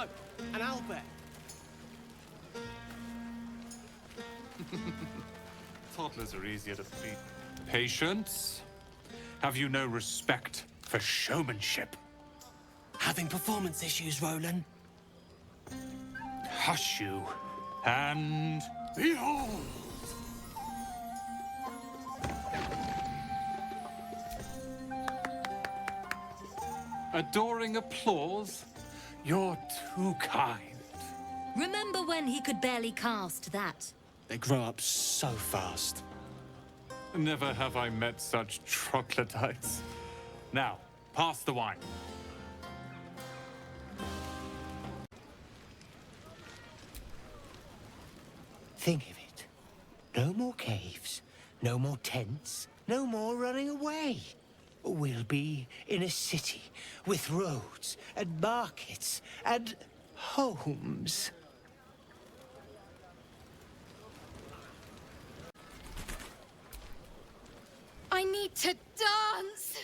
No, an owlbear. Toddlers are easier to feed. Patience? Have you no respect for showmanship? Having performance issues, Roland. Hush you, and behold! Adoring applause? You're too kind. Remember when he could barely cast that? They grow up so fast. Never have I met such troglodytes. Now, pass the wine. Think of it. No more caves, no more tents, no more running away. We'll be in a city with roads and markets and homes. I need to dance!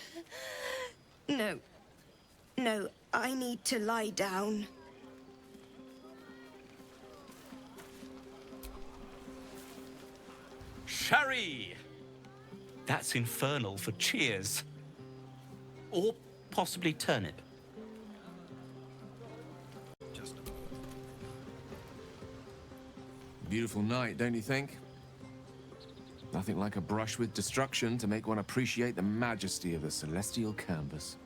No, I need to lie down. Sherry! That's infernal for cheers. Or possibly turnip. Beautiful night, don't you think? Nothing like a brush with destruction to make one appreciate the majesty of the celestial canvas.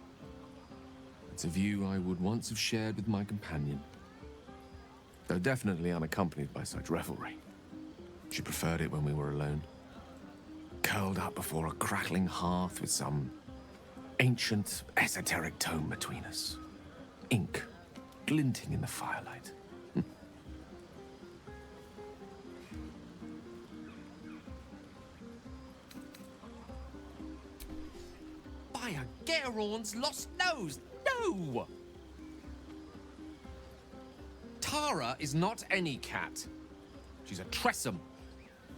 It's a view I would once have shared with my companion, though definitely unaccompanied by such revelry. She preferred it when we were alone, curled up before a crackling hearth with some ancient, esoteric tome between us. Ink glinting in the firelight. By a Geraorn's lost nose! No! Tara is not any cat. She's a Tressum.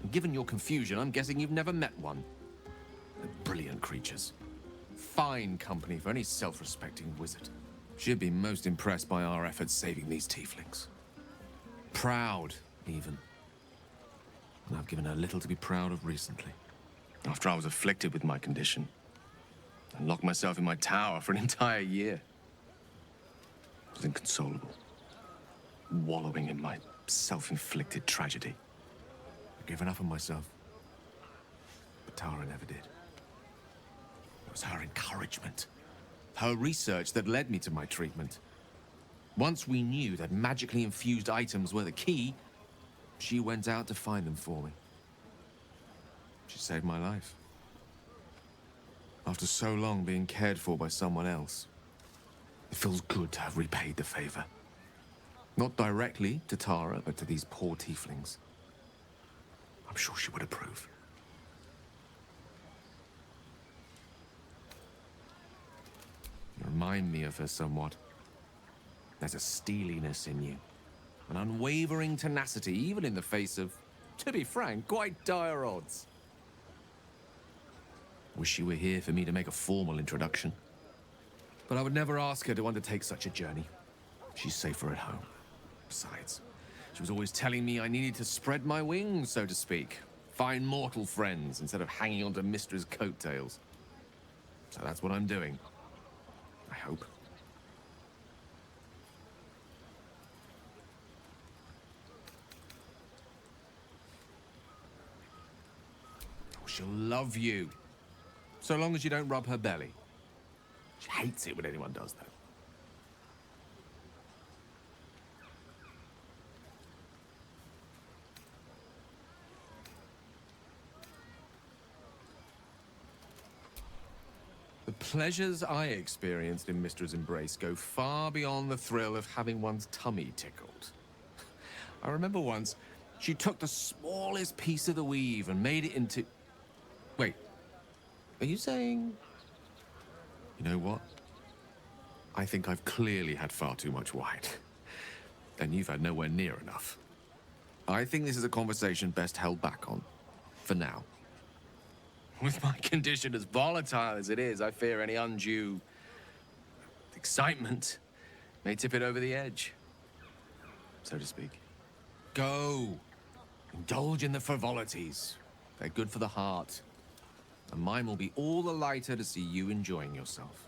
And given your confusion, I'm guessing you've never met one. They're brilliant creatures. Fine company for any self-respecting wizard. She'd be most impressed by our efforts saving these tieflings. Proud, even. And I've given her little to be proud of recently. After I was afflicted with my condition, and locked myself in my tower for an entire year. I was inconsolable, wallowing in my self-inflicted tragedy. I'd given up on myself, but Tara never did. It was her encouragement, her research that led me to my treatment. Once we knew that magically infused items were the key, she went out to find them for me. She saved my life. After so long being cared for by someone else, it feels good to have repaid the favor. Not directly to Tara, but to these poor tieflings. I'm sure she would approve. You remind me of her somewhat. There's a steeliness in you, an unwavering tenacity, even in the face of, to be frank, quite dire odds. Wish she were here for me to make a formal introduction. But I would never ask her to undertake such a journey. She's safer at home. Besides, she was always telling me I needed to spread my wings, so to speak. Find mortal friends instead of hanging onto Mystra's coattails. So that's what I'm doing. I hope. Oh, she'll love you. So long as you don't rub her belly. She hates it when anyone does that. The pleasures I experienced in Mystra's embrace go far beyond the thrill of having one's tummy tickled. I remember once, she took the smallest piece of the weave and made it into... Wait. Are you saying... You know what? I think I've clearly had far too much wine. And you've had nowhere near enough. I think this is a conversation best held back on. For now. With my condition as volatile as it is, I fear any undue... excitement may tip it over the edge. so to speak. Go. Indulge in the frivolities. They're good for the heart. And mine will be all the lighter to see you enjoying yourself.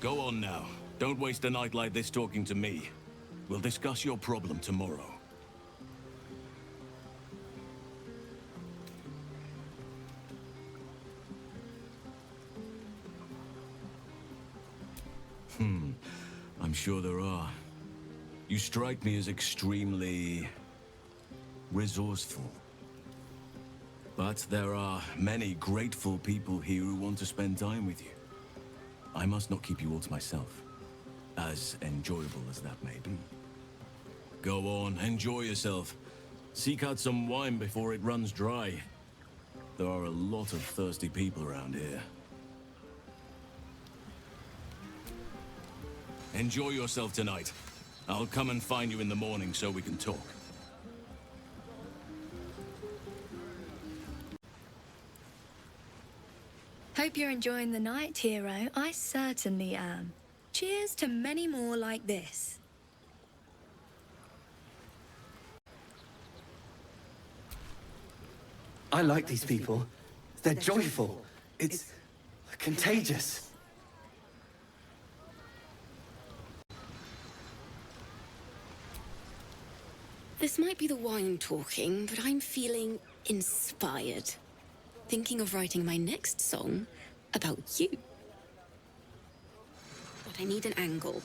Go on now. Don't waste a night like this talking to me. We'll discuss your problem tomorrow. I'm sure there are. You strike me as extremely resourceful. But there are many grateful people here who want to spend time with you. I must not keep you all to myself, as enjoyable as that may be. Go on, enjoy yourself. Seek out some wine before it runs dry. There are a lot of thirsty people around here. Enjoy yourself tonight. I'll come and find you in the morning so we can talk. Hope you're enjoying the night, hero. I certainly am. Cheers to many more like this. I like these people. They're joyful. It's contagious. This might be the wine talking, but I'm feeling inspired. Thinking of writing my next song about you. But I need an angle.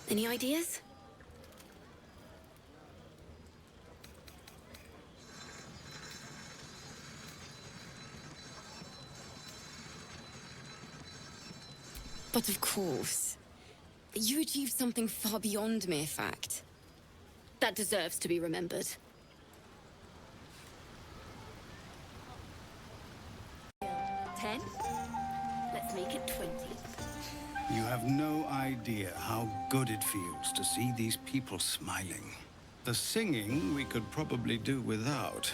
Any ideas? But of course, you achieved something far beyond mere fact. That deserves to be remembered. 10? Let's make it 20. You have no idea how good it feels to see these people smiling. The singing we could probably do without,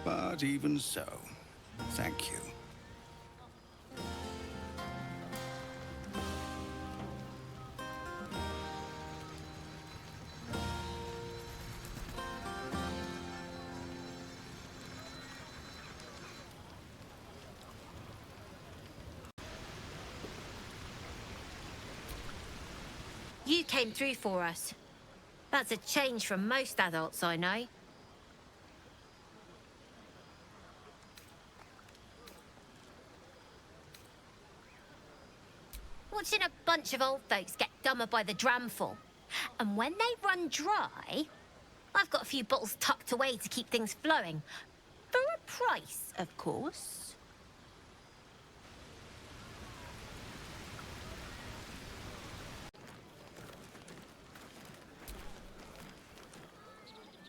but even so, thank you. You came through for us. That's a change from most adults I know. Watching a bunch of old folks get dumber by the dramful. And when they run dry, I've got a few bottles tucked away to keep things flowing. For a price, of course.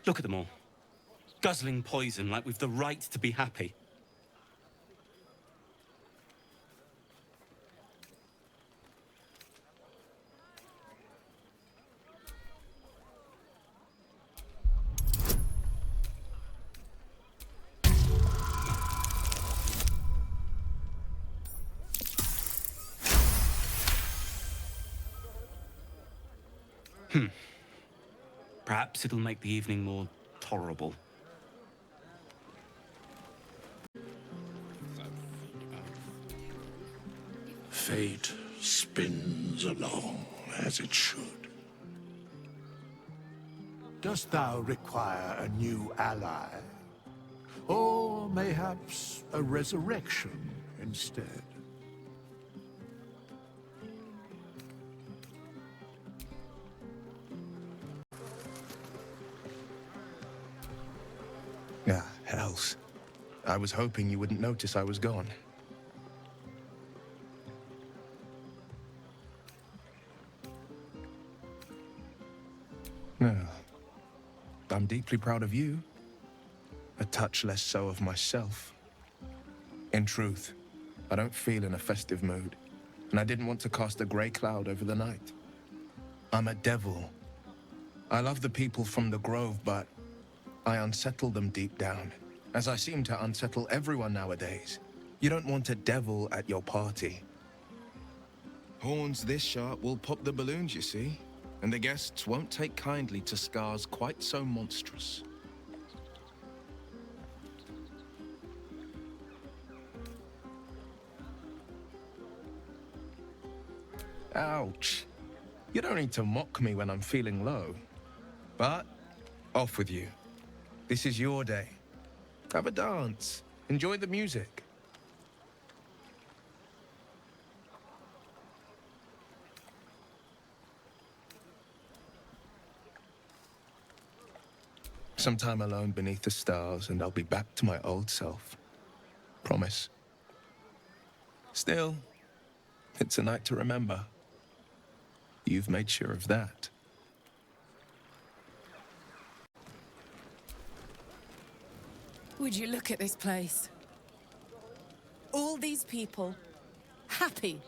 Look at them all. Guzzling poison like we've the right to be happy. Perhaps it'll make the evening more tolerable. Fate spins along as it should. Dost thou require a new ally? Or mayhaps a resurrection instead? Ah, hells. I was hoping you wouldn't notice I was gone. No. I'm deeply proud of you. A touch less so of myself. In truth, I don't feel in a festive mood, and I didn't want to cast a grey cloud over the night. I'm a devil. I love the people from the Grove, but I unsettle them deep down, as I seem to unsettle everyone nowadays. You don't want a devil at your party. Horns this sharp will pop the balloons, you see. And the guests won't take kindly to scars quite so monstrous. Ouch. You don't need to mock me when I'm feeling low. But, off with you. This is your day. Have a dance. Enjoy the music. Some time alone beneath the stars, and I'll be back to my old self. Promise. Still, it's a night to remember. You've made sure of that. Would you look at this place? All these people, happy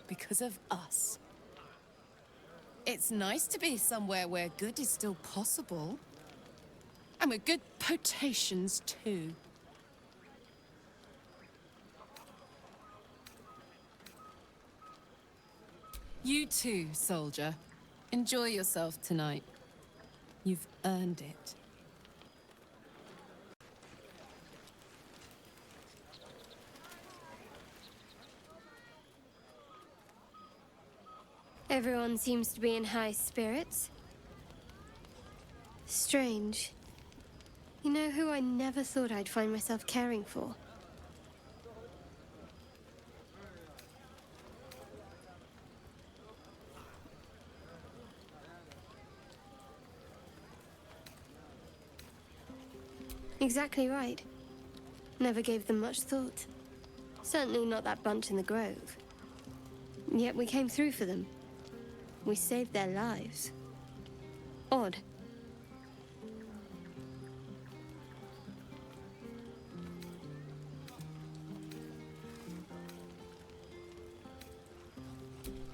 because of us. It's nice to be somewhere where good is still possible. And with good potations, too. You too, soldier. Enjoy yourself tonight. You've earned it. Everyone seems to be in high spirits. Strange. You know who I never thought I'd find myself caring for? Exactly right. Never gave them much thought. Certainly not that bunch in the grove. Yet we came through for them. We saved their lives. Odd.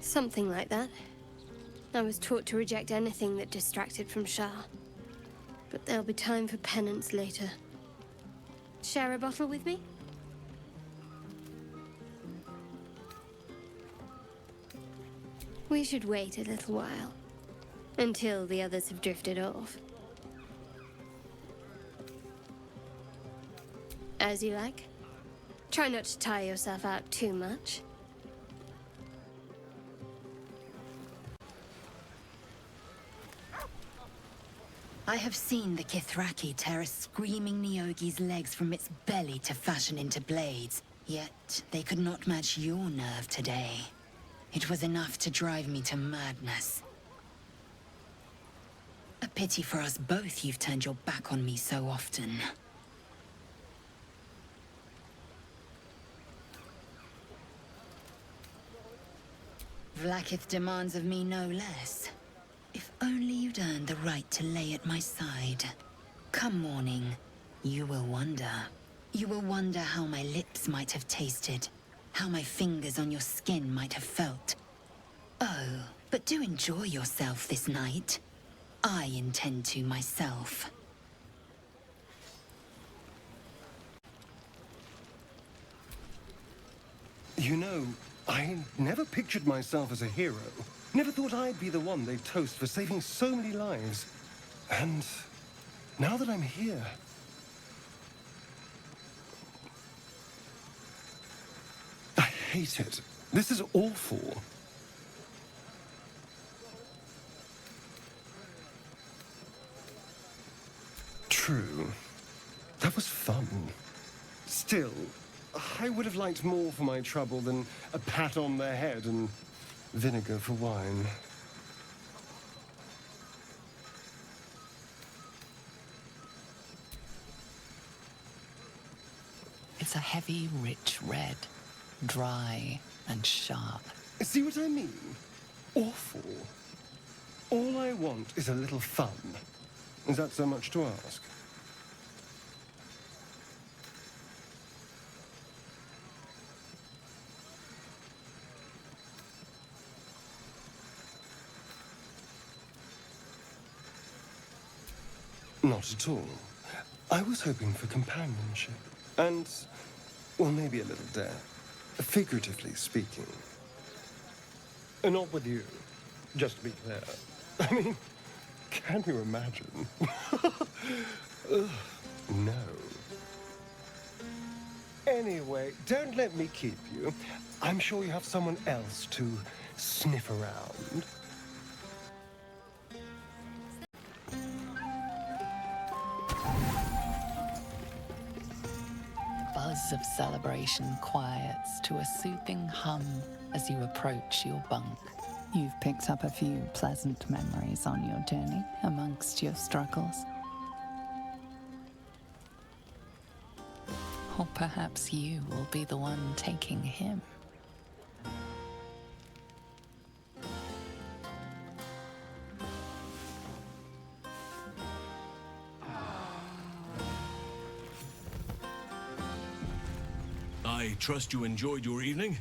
Something like that. I was taught to reject anything that distracted from Shah. But there'll be time for penance later. Share a bottle with me? We should wait a little while. Until the others have drifted off. As you like. Try not to tire yourself out too much. I have seen the Kithraki tear a screaming Neogi's legs from its belly to fashion into blades. Yet they could not match your nerve today. It was enough to drive me to madness. A pity for us both you've turned your back on me so often. Vlaakith demands of me no less. If only you'd earned the right to lay at my side. Come morning, you will wonder. You will wonder how my lips might have tasted, how my fingers on your skin might have felt. Oh, but do enjoy yourself this night. I intend to myself. You know, I never pictured myself as a hero. Never thought I'd be the one they'd toast for saving so many lives. And now that I'm here... I hate it. This is awful. True. That was fun. Still, I would have liked more for my trouble than a pat on the head and vinegar for wine. It's a heavy, rich red. Dry and sharp. See what I mean? Awful. All I want is a little fun. Is that so much to ask? Not at all. I was hoping for companionship. And Well, maybe a little deaf, figuratively speaking. Not with you, just to be clear. I mean, can you imagine? Ugh, no. Anyway, don't let me keep you. I'm sure you have someone else to sniff around. Buzz of celebration quiets to a soothing hum as you approach your bunk. You've picked up a few pleasant memories on your journey amongst your struggles. Or perhaps you will be the one taking him. I trust you enjoyed your evening.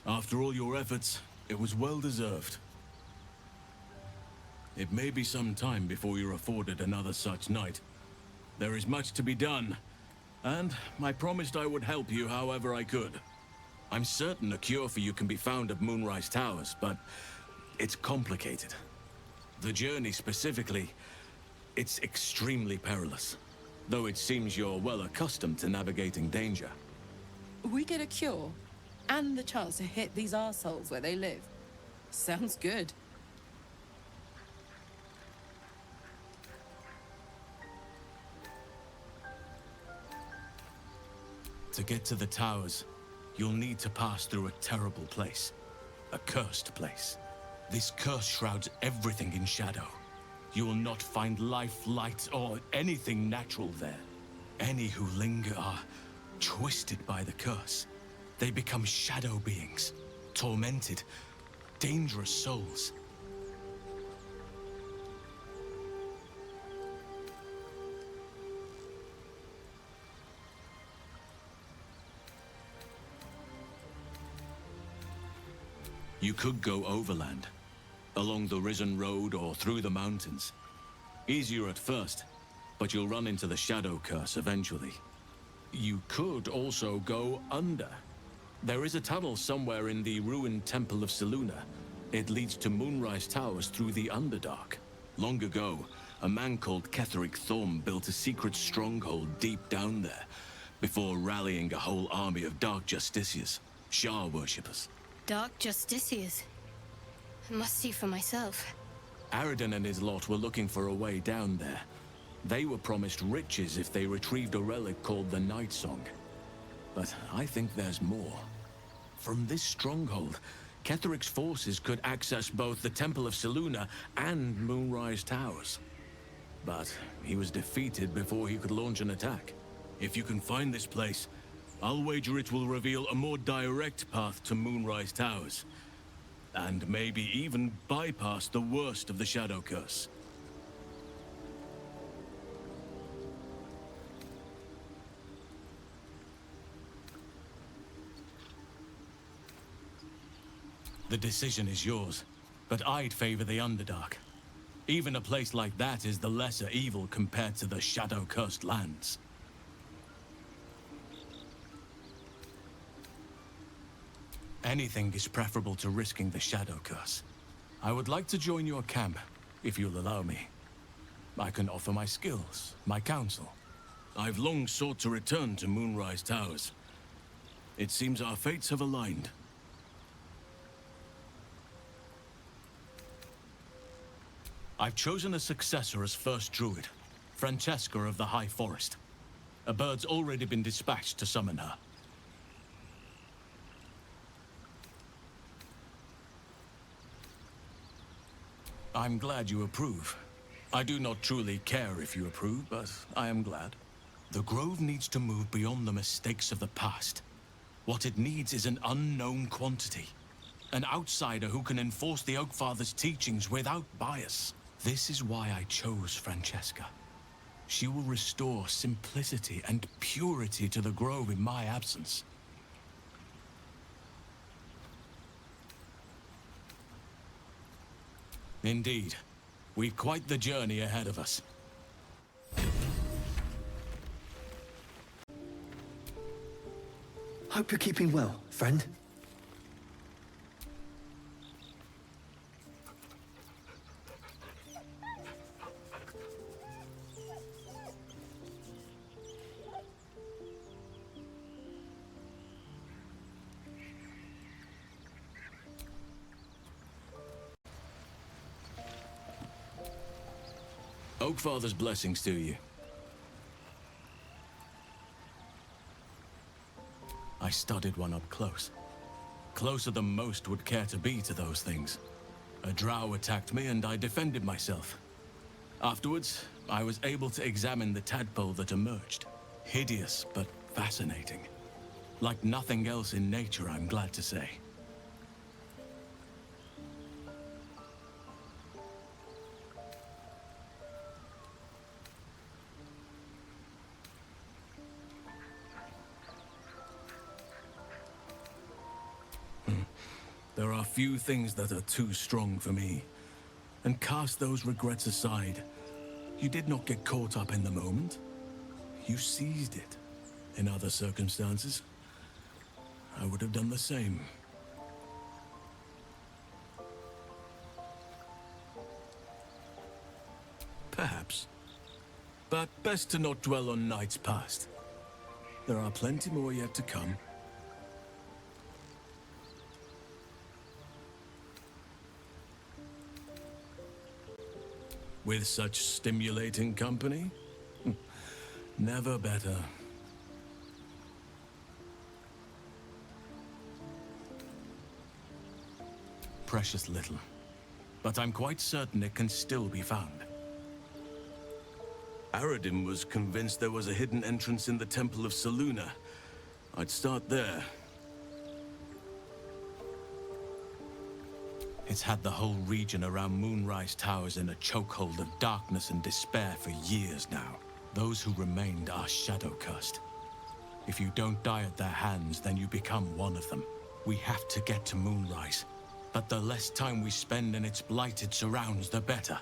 After all your efforts, it was well deserved. It may be some time before you're afforded another such night. There is much to be done, and I promised I would help you however I could. I'm certain a cure for you can be found at Moonrise Towers, but it's complicated. The journey specifically, it's extremely perilous, though it seems you're well accustomed to navigating danger. We get a cure and the chance to hit these arseholes where they live. Sounds good. To get to the towers, you'll need to pass through a terrible place. A cursed place. This curse shrouds everything in shadow. You will not find life, light, or anything natural there. Any who linger are twisted by the curse. They become shadow beings, tormented, dangerous souls. You could go overland, along the Risen Road or through the mountains. Easier at first, but you'll run into the shadow curse eventually. You could also go under. There is a tunnel somewhere in the ruined Temple of Selûne. It leads to Moonrise Towers through the Underdark. Long ago, a man called Ketheric Thorm built a secret stronghold deep down there, before rallying a whole army of Dark Justiciars, Shah worshippers. Dark Justiciars. I must see for myself. Aridin and his lot were looking for a way down there. They were promised riches if they retrieved a relic called the Night Song. But I think there's more. From this stronghold, Ketheric's forces could access both the Temple of Selûne and Moonrise Towers. But he was defeated before he could launch an attack. If you can find this place, I'll wager it will reveal a more direct path to Moonrise Towers. And maybe even bypass the worst of the Shadow Curse. The decision is yours, but I'd favor the Underdark. Even a place like that is the lesser evil compared to the shadow-cursed lands. Anything is preferable to risking the shadow curse. I would like to join your camp, if you'll allow me. I can offer my skills, my counsel. I've long sought to return to Moonrise Towers. It seems our fates have aligned. I've chosen a successor as first druid, Francesca of the High Forest. A bird's already been dispatched to summon her. I'm glad you approve. I do not truly care if you approve, but I am glad. The Grove needs to move beyond the mistakes of the past. What it needs is an unknown quantity. An outsider who can enforce the Oakfather's teachings without bias. This is why I chose Francesca. She will restore simplicity and purity to the Grove in my absence. Indeed. We've quite the journey ahead of us. Hope you're keeping well, friend. Oakfather's blessings to you. I studied one up close. Closer than most would care to be to those things. A drow attacked me and I defended myself. Afterwards, I was able to examine the tadpole that emerged. Hideous, but fascinating. Like nothing else in nature, I'm glad to say. There are few things that are too strong for me. And cast those regrets aside. You did not get caught up in the moment. You seized it. In other circumstances, I would have done the same. Perhaps. But best to not dwell on nights past. There are plenty more yet to come. With such stimulating company? Never better. Precious little. But I'm quite certain it can still be found. Aradin was convinced there was a hidden entrance in the Temple of Selûne. I'd start there. It's had the whole region around Moonrise Towers in a chokehold of darkness and despair for years now. Those who remained are shadow-cursed. If you don't die at their hands, then you become one of them. We have to get to Moonrise, but the less time we spend in its blighted surrounds, the better.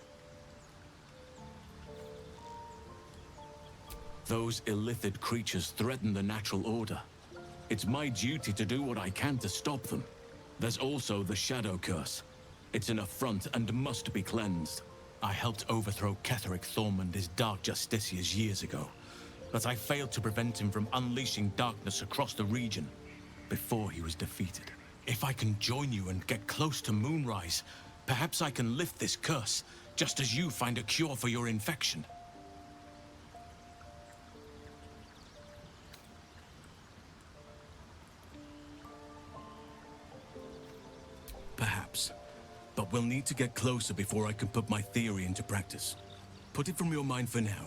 Those illithid creatures threaten the natural order. It's my duty to do what I can to stop them. There's also the Shadow Curse. It's an affront and must be cleansed. I helped overthrow Ketheric Thorm and his Dark Justiciars years ago, but I failed to prevent him from unleashing darkness across the region before he was defeated. If I can join you and get close to Moonrise, perhaps I can lift this curse, just as you find a cure for your infection. Perhaps. But we'll need to get closer before I can put my theory into practice. Put it from your mind for now.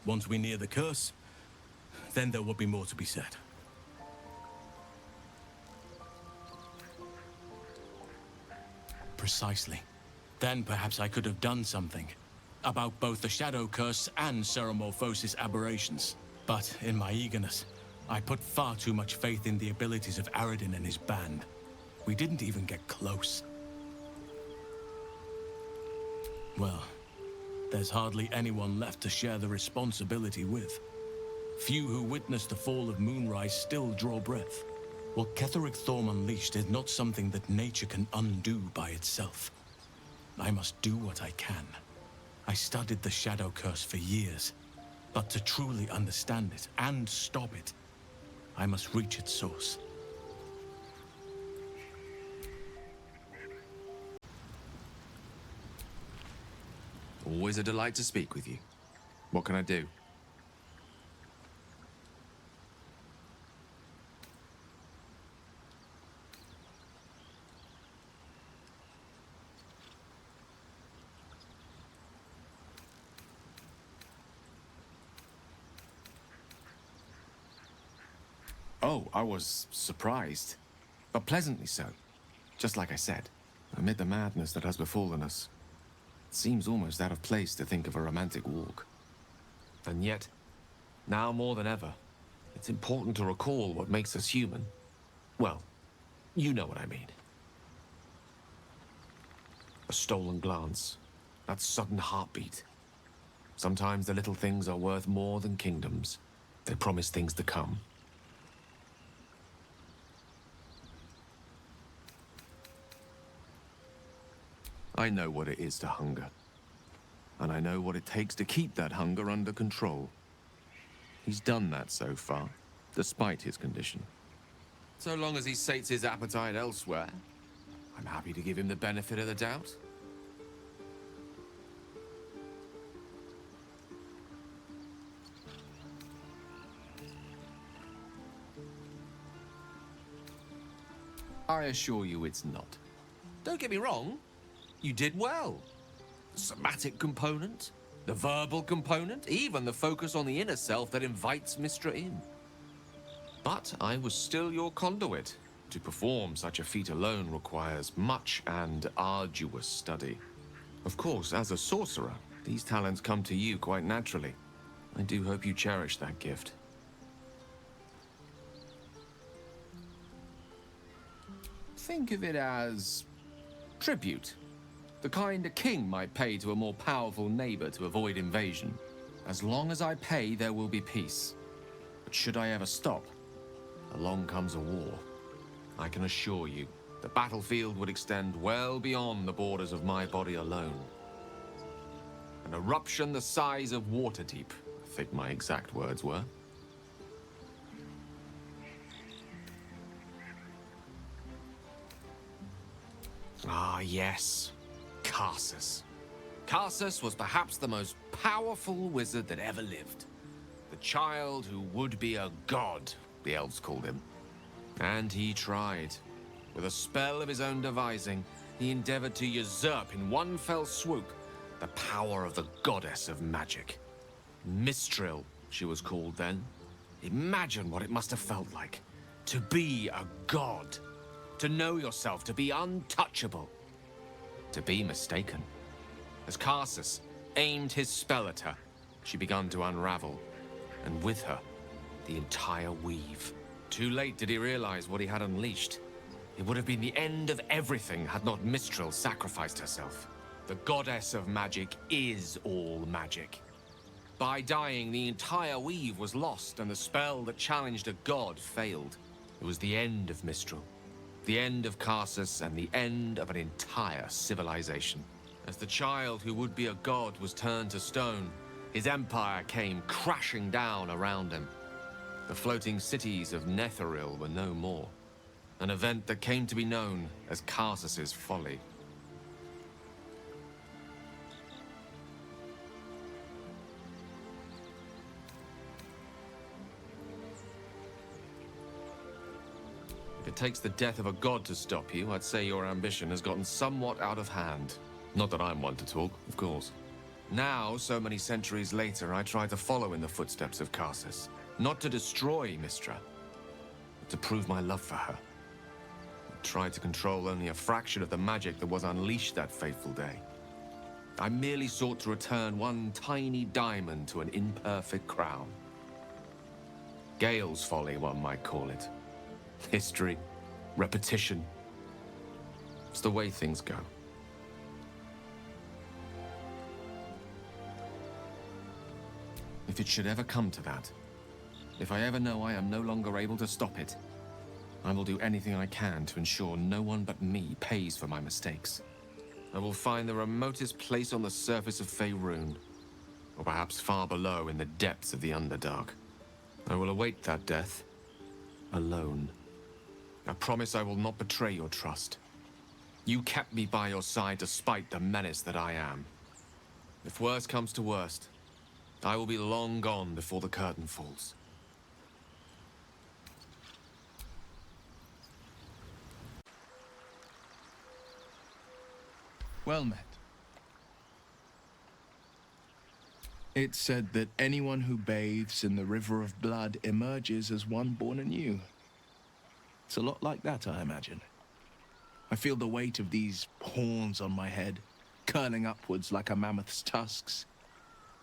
Once we near the curse, then there will be more to be said. Precisely. Then perhaps I could have done something. About both the Shadow Curse and Ceremorphosis aberrations. But in my eagerness, I put far too much faith in the abilities of Aradin and his band. We didn't even get close. Well, there's hardly anyone left to share the responsibility with. Few who witnessed the fall of Moonrise still draw breath. What Ketheric Thorm unleashed is not something that nature can undo by itself. I must do what I can. I studied the Shadow Curse for years, but to truly understand it and stop it, I must reach its source. Always a delight to speak with you. What can I do? Oh, I was surprised, but pleasantly so. Just like I said, amid the madness that has befallen us, it seems almost out of place to think of a romantic walk. And yet, now more than ever, it's important to recall what makes us human. Well, you know what I mean. A stolen glance, that sudden heartbeat. Sometimes the little things are worth more than kingdoms. They promise things to come. I know what it is to hunger. And I know what it takes to keep that hunger under control. He's done that so far, despite his condition. So long as he sates his appetite elsewhere, I'm happy to give him the benefit of the doubt. I assure you it's not. Don't get me wrong, you did well. The somatic component, the verbal component, even the focus on the inner self that invites Mistra in. But I was still your conduit. To perform such a feat alone requires much and arduous study. Of course, as a sorcerer, these talents come to you quite naturally. I do hope you cherish that gift. Think of it as tribute. The kind a king might pay to a more powerful neighbor to avoid invasion. As long as I pay, there will be peace. But should I ever stop, along comes a war. I can assure you, the battlefield would extend well beyond the borders of my body alone. An eruption the size of Waterdeep, I think my exact words were. Ah, yes. Karsus. Karsus was perhaps the most powerful wizard that ever lived. The child who would be a god, the elves called him. And he tried. With a spell of his own devising, he endeavored to usurp in one fell swoop the power of the goddess of magic. Mistril, she was called then. Imagine what it must have felt like to be a god. To know yourself, to be untouchable, to be mistaken. As Karsus aimed his spell at her, she began to unravel, and with her, the entire weave. Too late did he realize what he had unleashed. It would have been the end of everything had not Mistril sacrificed herself. The goddess of magic is all magic. By dying, the entire weave was lost, and the spell that challenged a god failed. It was the end of Mistril. The end of Karsus and the end of an entire civilization. As the child who would be a god was turned to stone, his empire came crashing down around him. The floating cities of Netheril were no more. An event that came to be known as Karsus's folly. If it takes the death of a god to stop you, I'd say your ambition has gotten somewhat out of hand. Not that I'm one to talk, of course. Now, so many centuries later, I try to follow in the footsteps of Karsus. Not to destroy Mistra, but to prove my love for her. I tried to control only a fraction of the magic that was unleashed that fateful day. I merely sought to return one tiny diamond to an imperfect crown. Gale's folly, one might call it. History, repetition. It's the way things go. If it should ever come to that, if I ever know I am no longer able to stop it, I will do anything I can to ensure no one but me pays for my mistakes. I will find the remotest place on the surface of Faerun, or perhaps far below in the depths of the Underdark. I will await that death, alone. I promise I will not betray your trust. You kept me by your side despite the menace that I am. If worst comes to worst, I will be long gone before the curtain falls. Well met. It's said that anyone who bathes in the river of blood emerges as one born anew. It's a lot like that, I imagine. I feel the weight of these horns on my head, curling upwards like a mammoth's tusks.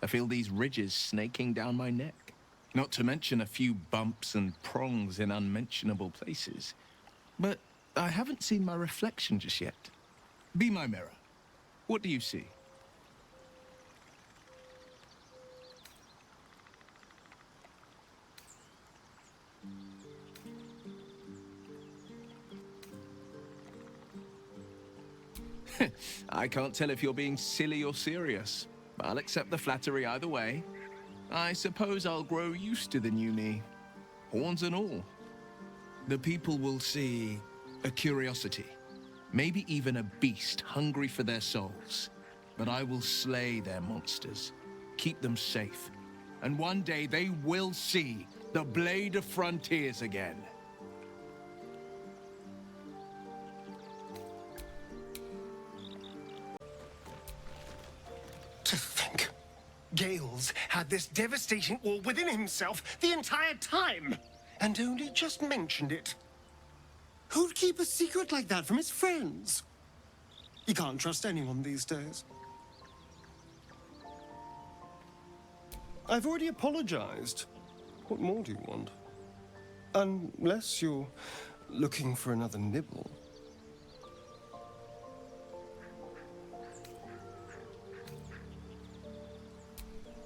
I feel these ridges snaking down my neck, not to mention a few bumps and prongs in unmentionable places. But I haven't seen my reflection just yet. Be my mirror. What do you see? I can't tell if you're being silly or serious. I'll accept the flattery either way. I suppose I'll grow used to the new me, horns and all. The people will see a curiosity, maybe even a beast hungry for their souls. But I will slay their monsters, keep them safe, and one day they will see the Blade of Frontiers again. To think, Gales had this devastating all within himself the entire time, and only just mentioned it. Who'd keep a secret like that from his friends? You can't trust anyone these days. I've already apologized. What more do you want? Unless you're looking for another nibble.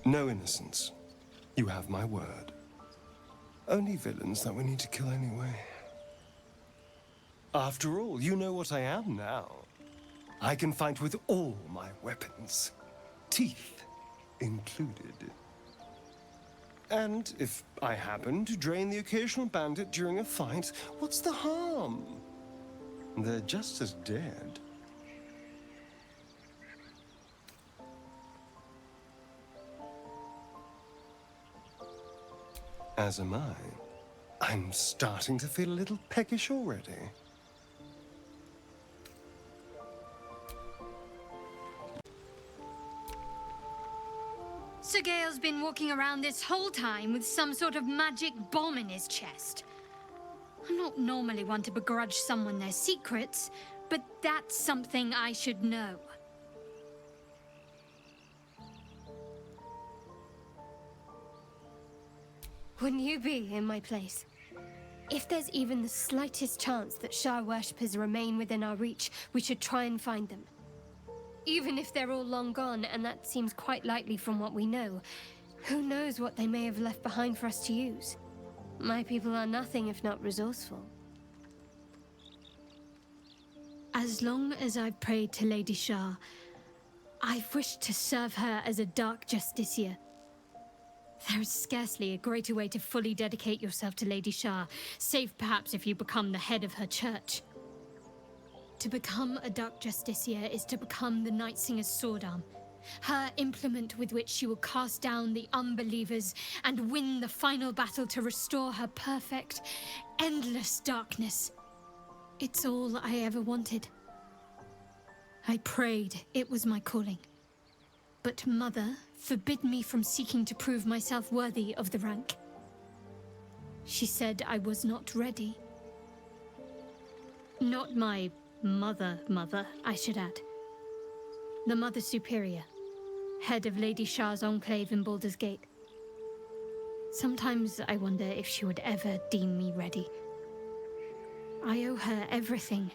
No innocence. You have my word. Only villains that we need to kill anyway. After all, you know what I am now. I can fight with all my weapons, teeth included. And if I happen to drain the occasional bandit during a fight, what's the harm? They're just as dead. As am I. I'm starting to feel a little peckish already. Sir Gale's been walking around this whole time with some sort of magic bomb in his chest. I'm not normally one to begrudge someone their secrets, but that's something I should know. Wouldn't you be in my place? If there's even the slightest chance that Shah worshippers remain within our reach, we should try and find them. Even if they're all long gone, and that seems quite likely from what we know, who knows what they may have left behind for us to use? My people are nothing if not resourceful. As long as I've prayed to Lady Shah, I've wished to serve her as a dark justiciar. There is scarcely a greater way to fully dedicate yourself to Lady Shah, save perhaps if you become the head of her church. To become a dark justiciar is to become the Night Singer's sword arm, her implement with which she will cast down the unbelievers and win the final battle to restore her perfect, endless darkness. It's all I ever wanted. I prayed it was my calling. But Mother forbid me from seeking to prove myself worthy of the rank. She said I was not ready. Not my mother, I should add. The Mother Superior, head of Lady Shah's enclave in Baldur's Gate. Sometimes I wonder if she would ever deem me ready. I owe her everything,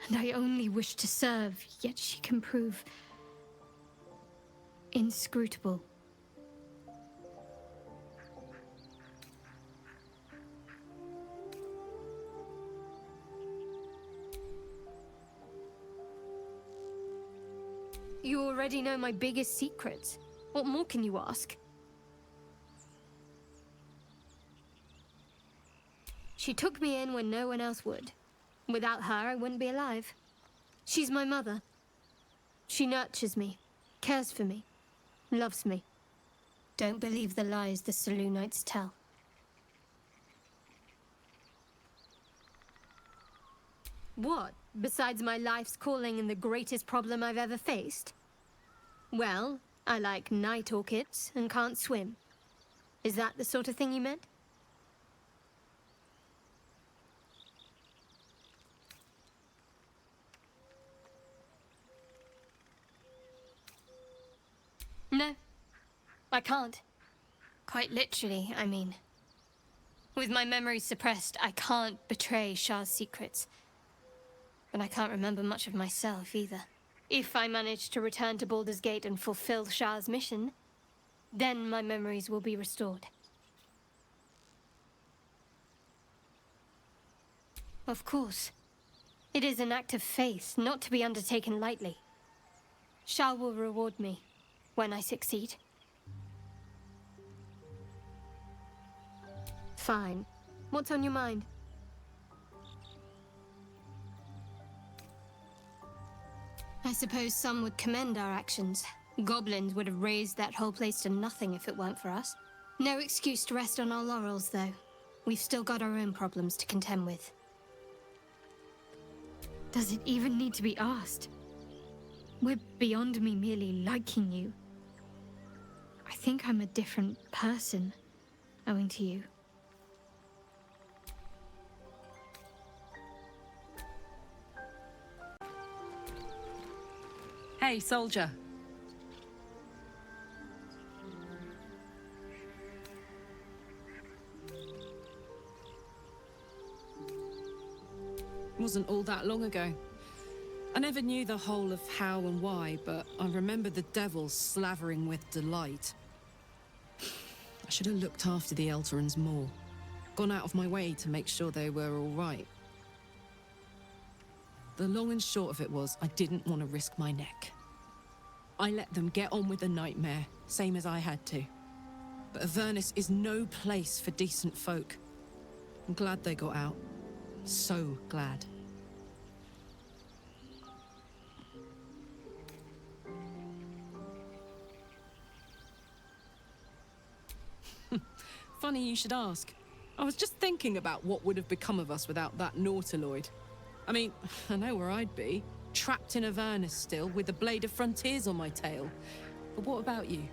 and I only wish to serve, yet she can prove inscrutable. You already know my biggest secrets. What more can you ask? She took me in when no one else would. Without her, I wouldn't be alive. She's my mother. She nurtures me, cares for me, loves me. Don't believe the lies the Selûnites tell. What, besides my life's calling and the greatest problem I've ever faced? Well, I like night orchids and can't swim. Is that the sort of thing you meant? No, I can't. Quite literally, I mean. With my memory suppressed, I can't betray Shah's secrets. But I can't remember much of myself either. If I manage to return to Baldur's Gate and fulfill Shah's mission, then my memories will be restored. Of course. It is an act of faith, not to be undertaken lightly. Shah will reward me when I succeed. Fine. What's on your mind? I suppose some would commend our actions. Goblins would have razed that whole place to nothing if it weren't for us. No excuse to rest on our laurels, though. We've still got our own problems to contend with. Does it even need to be asked? We're beyond me merely liking you. I think I'm a different person, owing to you. Hey, soldier. It wasn't all that long ago. I never knew the whole of how and why, but I remember the devils slavering with delight. I should have looked after the Elterans more. Gone out of my way to make sure they were all right. The long and short of it was, I didn't want to risk my neck. I let them get on with the nightmare, same as I had to. But Avernus is no place for decent folk. I'm glad they got out. So glad. Funny you should ask. I was just thinking about what would have become of us without that Nautiloid. I mean, I know where I'd be. Trapped in Avernus still, with the Blade of Frontiers on my tail. But what about you?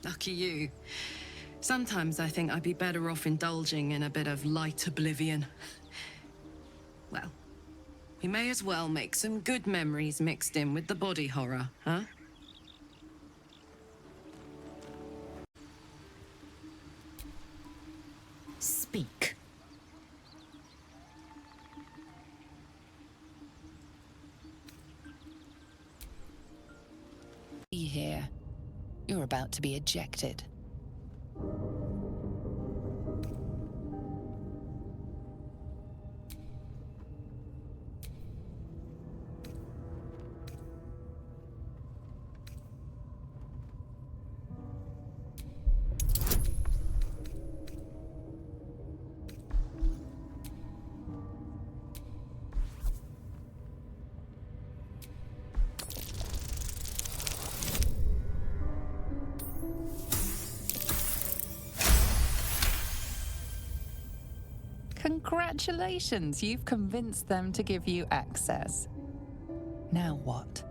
Lucky you. Sometimes I think I'd be better off indulging in a bit of light oblivion. Well, we may as well make some good memories mixed in with the body horror, huh? Speak. Be here. You're about to be ejected. Congratulations, you've convinced them to give you access. Now what?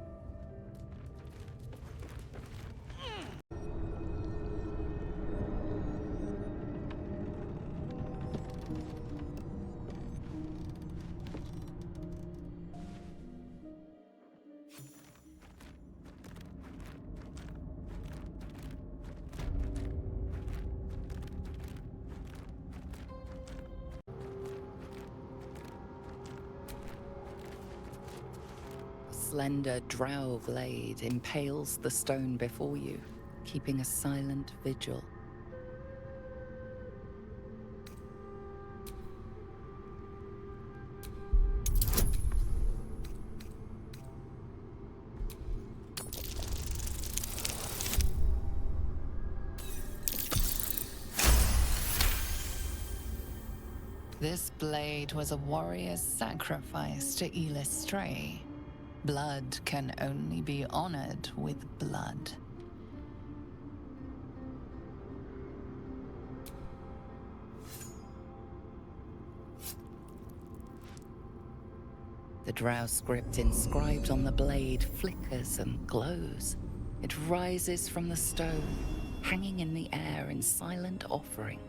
Slender drow blade impales the stone before you, keeping a silent vigil. This blade was a warrior's sacrifice to Elistray. Blood can only be honored with blood. The drow script inscribed on the blade flickers and glows. It rises from the stone, hanging in the air in silent offering.